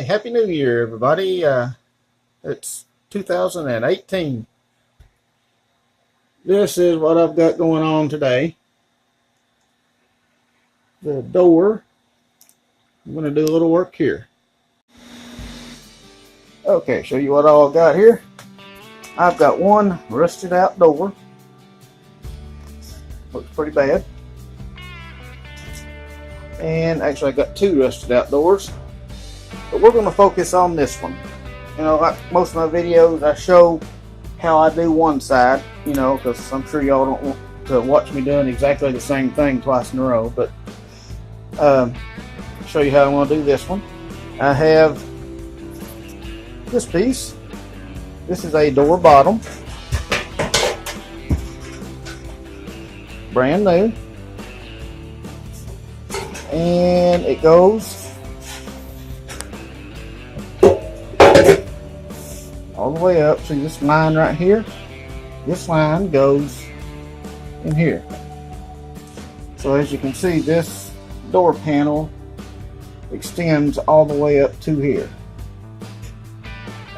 Happy New Year, everybody. It's 2018. This is what I've got going on today. The door. I'm going to do a little work here. Okay, show you what all I've got here. I've got one rusted out door. Looks pretty bad. And actually I got two rusted out doors. But we're going to focus on this one. You know, like most of my videos, I show how I do one side, you know, because I'm sure y'all don't want to watch me doing exactly the same thing twice in a row. But show you how I want to do this one. I have this piece. This is a door bottom. Brand new. And it goes all the way up. See this line right here? This line goes in here. So as you can see, this door panel extends all the way up to here.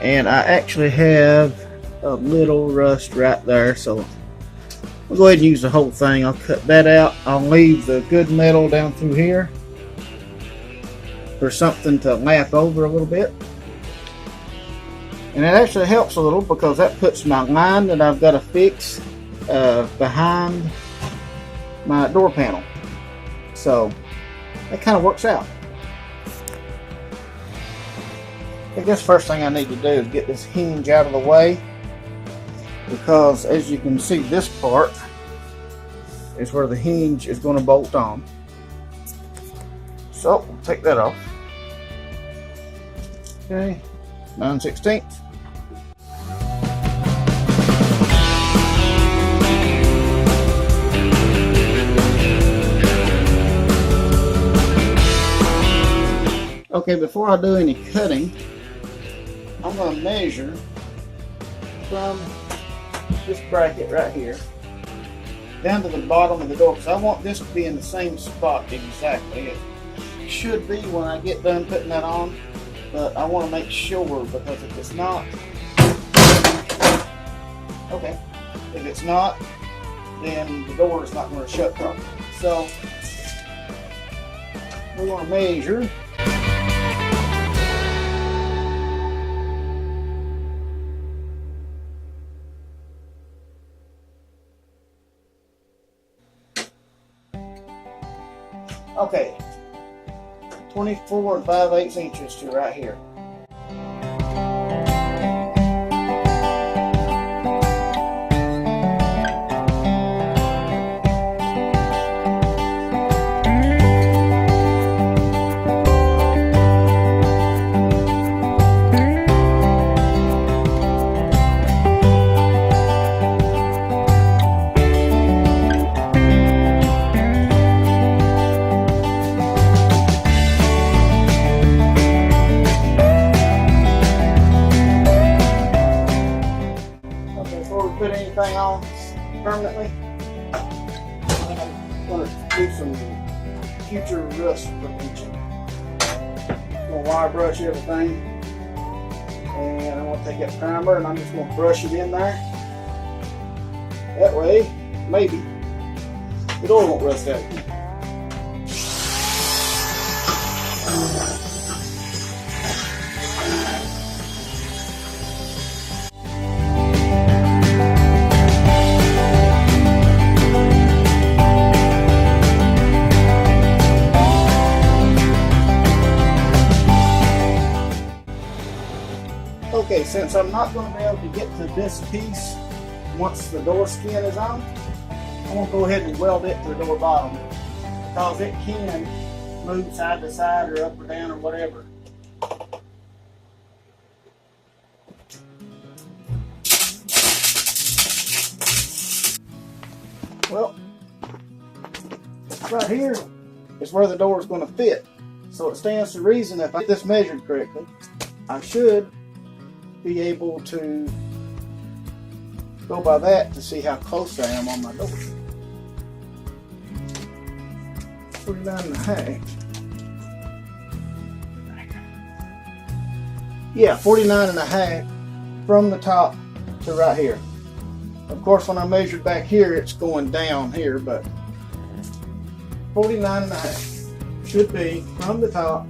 And I actually have a little rust right there, so we'll go ahead and use the whole thing. I'll cut that out. I'll leave the good metal down through here for something to lap over a little bit. And it actually helps a little because that puts my line that I've got to fix behind my door panel. So that kind of works out. I guess first thing I need to do is get this hinge out of the way, because as you can see, this part is where the hinge is going to bolt on. So we'll take that off. Okay, 9/16. Okay, before I do any cutting, I'm going to measure from this bracket right here down to the bottom of the door, because I want this to be in the same spot exactly. It should be when I get done putting that on, but I want to make sure, because if it's not, okay, if it's not, then the door is not going to shut properly. So we want to measure. Okay, 24 5/8 inches to right here. Put anything on permanently, I'm going to do some future rust prevention. I'm going to wire brush everything, and I'm going to take that primer and I'm just going to brush it in there. That way, maybe the door won't rust out again. Okay, since I'm not going to be able to get to this piece once the door skin is on, I'm going to go ahead and weld it to the door bottom, because it can move side to side or up or down or whatever. Well, right here is where the door is going to fit. So it stands to reason, if I get this measured correctly, I should be able to go by that to see how close I am on my door. 49 and a half. Yeah, 49 and a half from the top to right here. Of course, when I measured back here, it's going down here, but 49 and a half should be from the top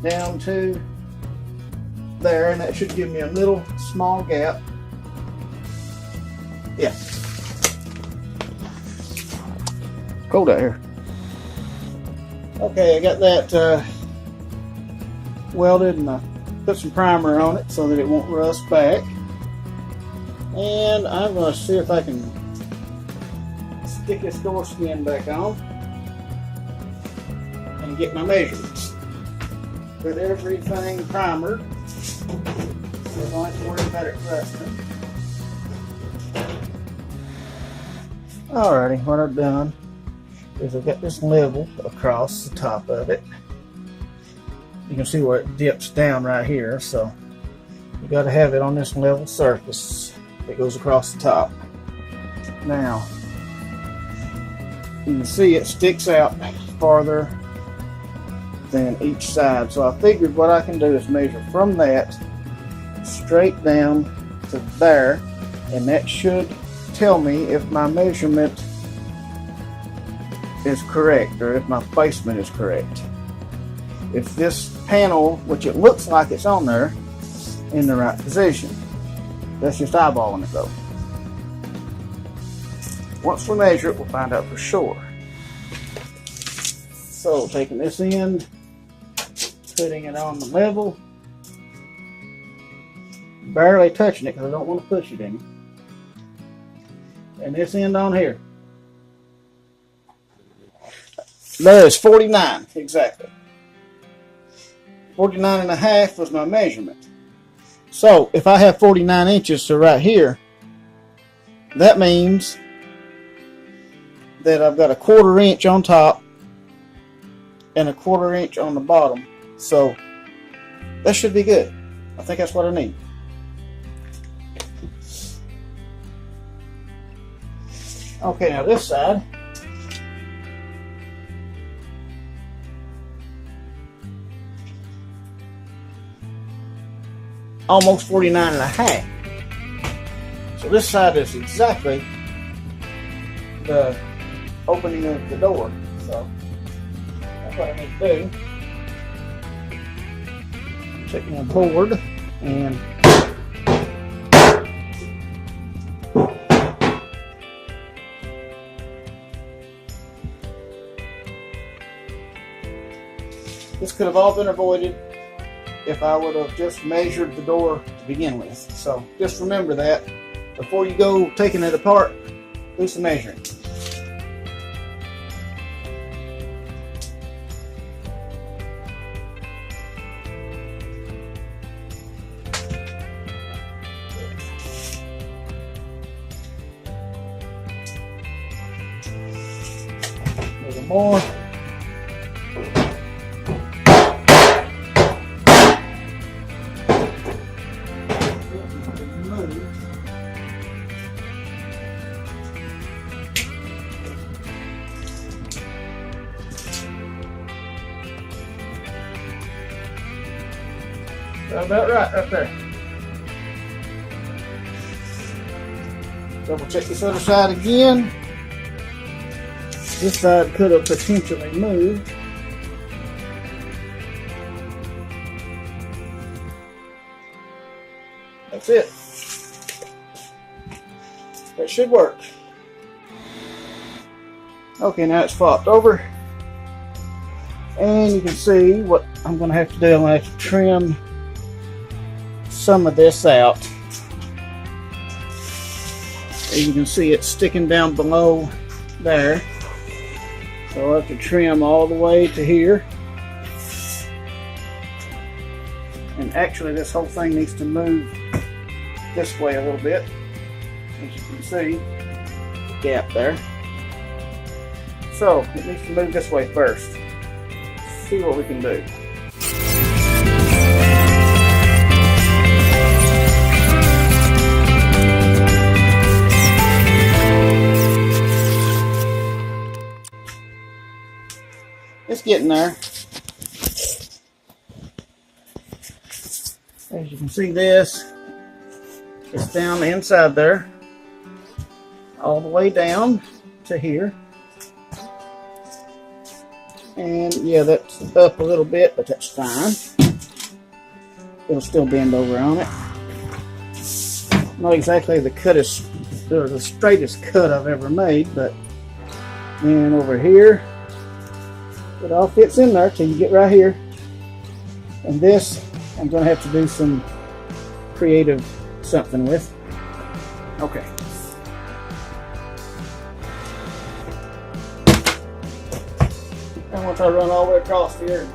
down to there, and that should give me a little small gap. Yeah. Cold out here. Okay, I got that welded, and I put some primer on it so that it won't rust back. And I'm going to see if I can stick this door skin back on and get my measurements. With everything primered, so I don't have to worry about it rusting. Alrighty, what I've done is I've got this level across the top of it. You can see where it dips down right here, so you got to have it on this level surface that goes across the top. Now, you can see it sticks out farther than each side, so I figured what I can do is measure from that straight down to there, and that should tell me if my measurement is correct or if my placement is correct. If this panel, which it looks like it's on there, in the right position. That's just eyeballing it though. Once we measure it, we'll find out for sure. So taking this end, putting it on the level, barely touching it because I don't want to push it in. And this end on here. That is 49, exactly. 49 and a half was my measurement. So if I have 49 inches to right here, that means that I've got a 1/4 inch on top and a 1/4 inch on the bottom. So that should be good. I think that's what I need. Okay, now this side. Almost 49 and a half. So this side is exactly the opening of the door. So that's what I need to do. Take my board and this could have all been avoided if I would have just measured the door to begin with. So just remember that before you go taking it apart, do some measuring. A little more. About right there. Double check this other side again. This side could have potentially moved. That's it. That should work. Okay, now it's flopped over. And you can see what I'm going to have to do. I'm going to have to trim some of this out. As you can see, it's sticking down below there. So I'll have to trim all the way to here. And actually this whole thing needs to move this way a little bit. As you can see, gap there. So it needs to move this way first. Let's see what we can do. It's getting there. As you can see, this is down inside there, all the way down to here. And yeah, that's up a little bit, but that's fine. It'll still bend over on it. Not exactly the straightest cut I've ever made, but then over here, it all fits in there till you get right here. And this, I'm going to have to do some creative something with. Okay. And once I run all the way across here,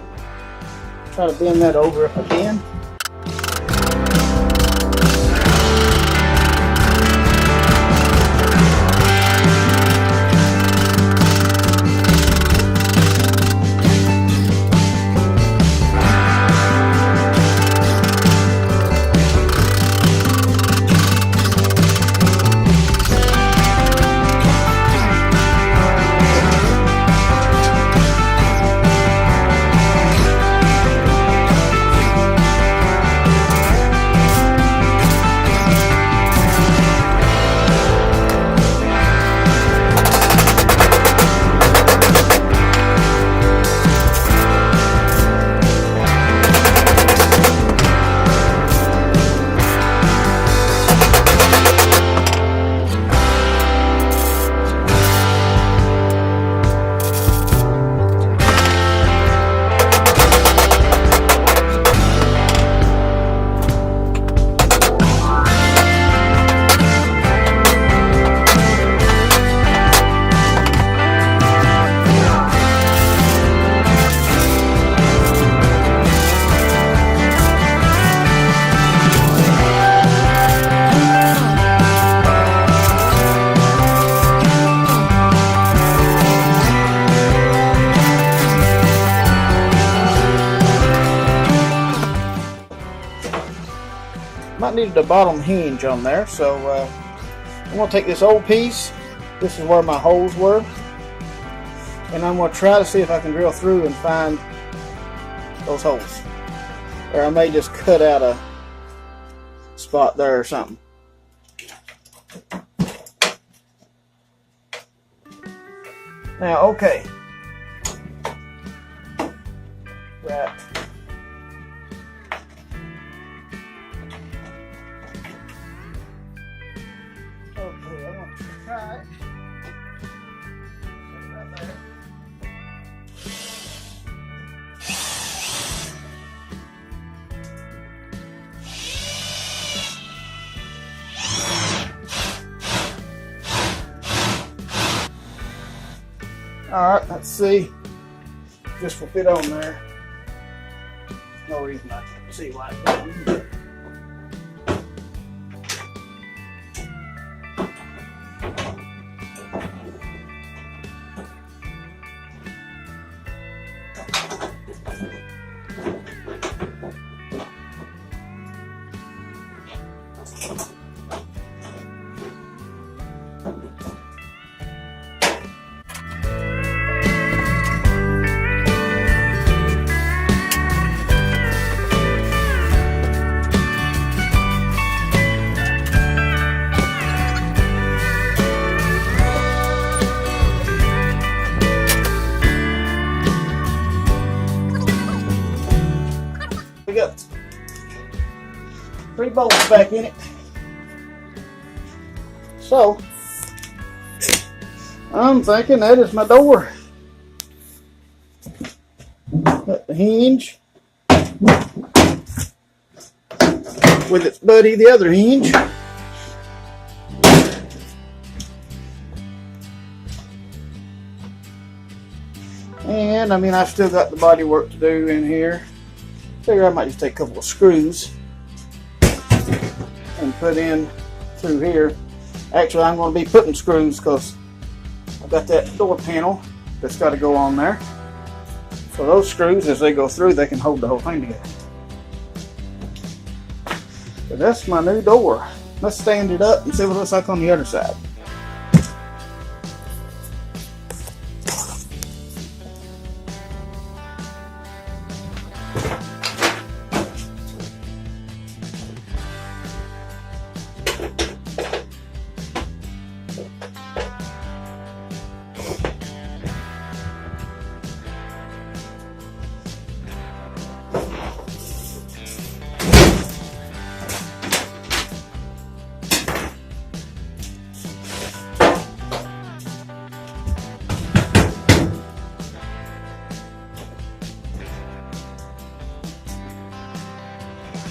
try to bend that over if I can. Might need the bottom hinge on there, so I'm going to take this old piece. This is where my holes were, and I'm going to try to see if I can drill through and find those holes, or I may just cut out a spot there or something. Now, okay, right. Okay, I want to try it. Right there. Alright, let's see. This will fit on there. No reason I can't see why it doesn't. We got 3 bolts back in it. So, I'm thinking that is my door. Got the hinge with its buddy, the other hinge. And I mean, I've still got the body work to do in here. Figure I might just take a couple of screws and put in through here. Actually, I'm going to be putting screws because I've got that door panel that's got to go on there. So those screws, as they go through, they can hold the whole thing together. So that's my new door. Let's stand it up and see what it looks like on the other side.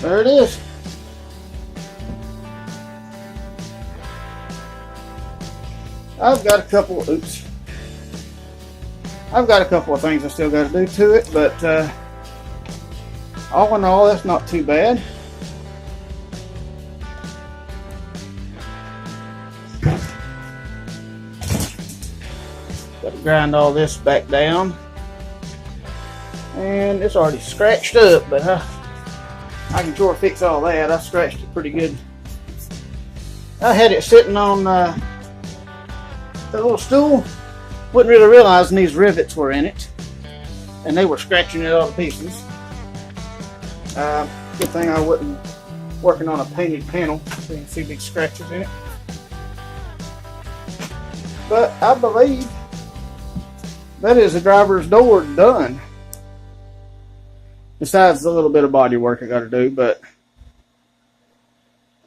There it is. I've got a couple of things I still got to do to it, but all in all, that's not too bad. Got to grind all this back down, and it's already scratched up, but I can sure fix all that. I scratched it pretty good. I had it sitting on the little stool. Wasn't really realizing these rivets were in it, and they were scratching it all to pieces. Good thing I wasn't working on a painted panel, so you can see big scratches in it. But I believe that is the driver's door done. Besides the little bit of body work I got to do, but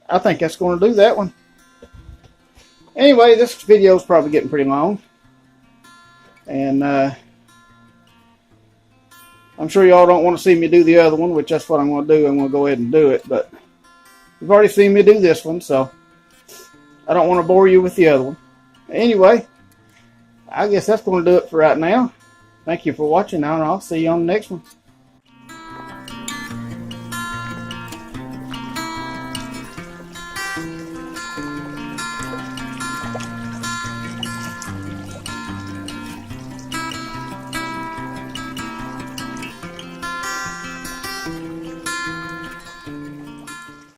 I think that's going to do that one. Anyway, this video is probably getting pretty long, and I'm sure y'all don't want to see me do the other one, which that's what I'm going to do. I'm going to go ahead and do it, but you've already seen me do this one, so I don't want to bore you with the other one. Anyway, I guess that's going to do it for right now. Thank you for watching, and I'll see you on the next one.